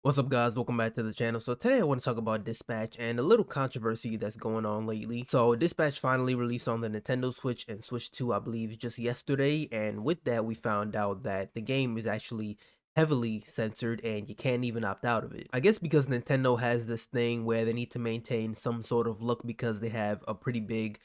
What's up, guys? Welcome back to the channel. So today I want to talk about Dispatch and a little controversy that's going on lately. So Dispatch finally released on the Nintendo Switch and Switch 2, I believe, just yesterday. And with that, we found out that the game is actually heavily censored and you can't even opt out of it. I guess because Nintendo has this thing where they need to maintain some sort of look because they have a pretty big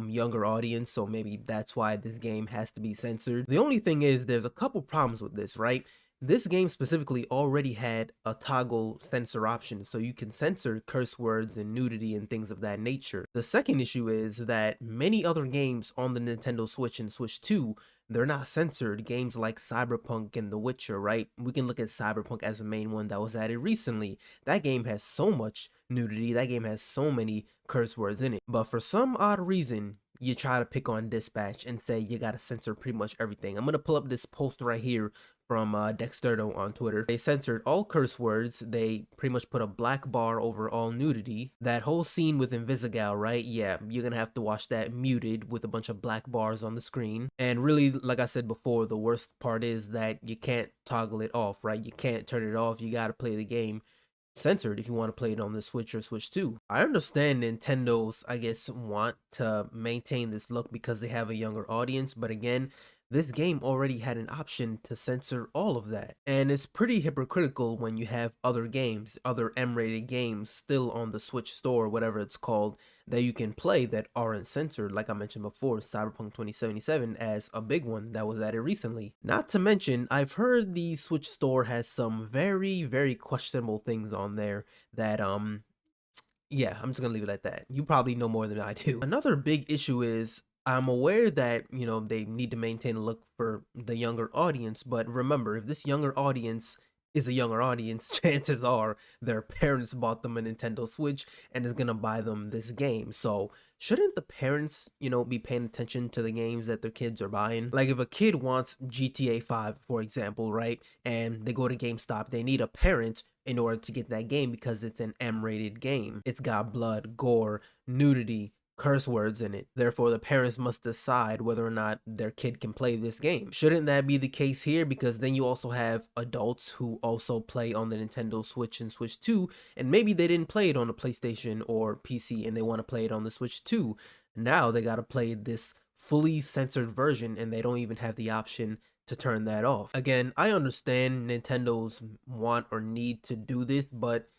younger audience, so maybe that's why this game has to be censored. The only thing is there's a couple problems with this, right? This game specifically already had a toggle censor option, so you can censor curse words and nudity and things of that nature. The second issue is that many other games on the Nintendo Switch and Switch 2, they're not censored. Games like Cyberpunk and The Witcher, right? We can look at Cyberpunk as a main one that was added recently. That game has so much nudity, that game has so many curse words in it. But for some odd reason, you try to pick on Dispatch and say you gotta censor pretty much everything. I'm gonna pull up this post right here from Dexterdo on Twitter. They censored all curse words. They pretty much put a black bar over all nudity. That whole scene with Invisigal, right? Yeah, you're gonna have to watch that muted with a bunch of black bars on the screen. And really, like I said before, the worst part is that you can't toggle it off, right? You can't turn it off. You gotta play the game censored if you want to play it on the Switch or Switch 2. I understand Nintendo's, I guess, want to maintain this look because they have a younger audience, but again, this game already had an option to censor all of that. And it's pretty hypocritical when you have other games, other M-rated games still on the Switch store, whatever it's called, that you can play that aren't censored. Like I mentioned before, Cyberpunk 2077 as a big one that was added recently. Not to mention, I've heard the Switch store has some very questionable things on there that yeah, I'm just gonna leave it at that. You probably know more than I do. Another big issue is I'm aware that, they need to maintain a look for the younger audience, but remember, if this younger audience is a younger audience, chances are their parents bought them a Nintendo Switch and is gonna buy them this game. So shouldn't the parents, be paying attention to the games that their kids are buying? Like if a kid wants GTA 5, for example, right? And they go to GameStop, they need a parent in order to get that game because it's an M-rated game. It's got blood, gore, nudity, curse words in it. Therefore, the parents must decide whether or not their kid can play this game. Shouldn't that be the case here? Because then you also have adults who also play on the Nintendo Switch and Switch 2, and maybe they didn't play it on the PlayStation or PC and they want to play it on the Switch 2. Now they got to play this fully censored version and they don't even have the option to turn that off. Again, I understand Nintendo's want or need to do this, but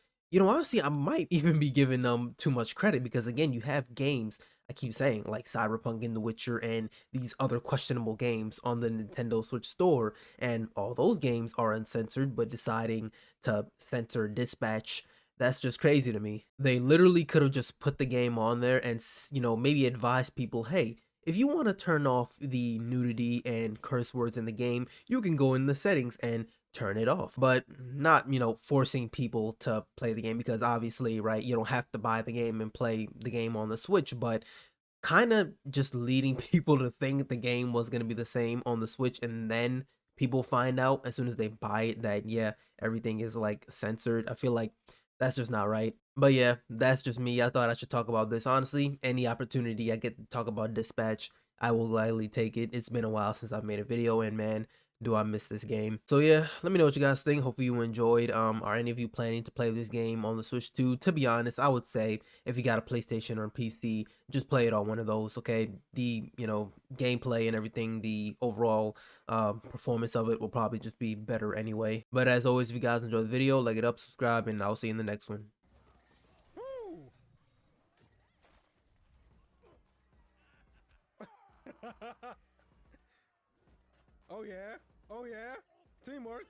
honestly, I might even be giving them too much credit because again, you have games, I keep saying, like Cyberpunk and The Witcher and these other questionable games on the Nintendo Switch store, and all those games are uncensored, but deciding to censor Dispatch, that's just crazy to me. They literally could have just put the game on there and, maybe advise people, hey, if you want to turn off the nudity and curse words in the game, you can go in the settings and turn it off, but not, forcing people to play the game because obviously, right, you don't have to buy the game and play the game on the Switch, but kind of just leading people to think the game was going to be the same on the Switch and then people find out as soon as they buy it that, yeah, everything is like censored. I feel like that's just not right. But yeah, that's just me. I thought I should talk about this. Honestly, any opportunity I get to talk about Dispatch, I will gladly take it. It's been a while since I've made a video, and man, do I miss this game. So yeah, let me know what you guys think. Hopefully you enjoyed. Are any of you planning to play this game on the Switch 2? To be honest, I would say if you got a PlayStation or a PC, just play it on one of those, okay? The, gameplay and everything, the overall performance of it will probably just be better anyway. But as always, if you guys enjoyed the video, like it up, subscribe, and I'll see you in the next one. Woo! Oh yeah. Oh yeah. Teamwork.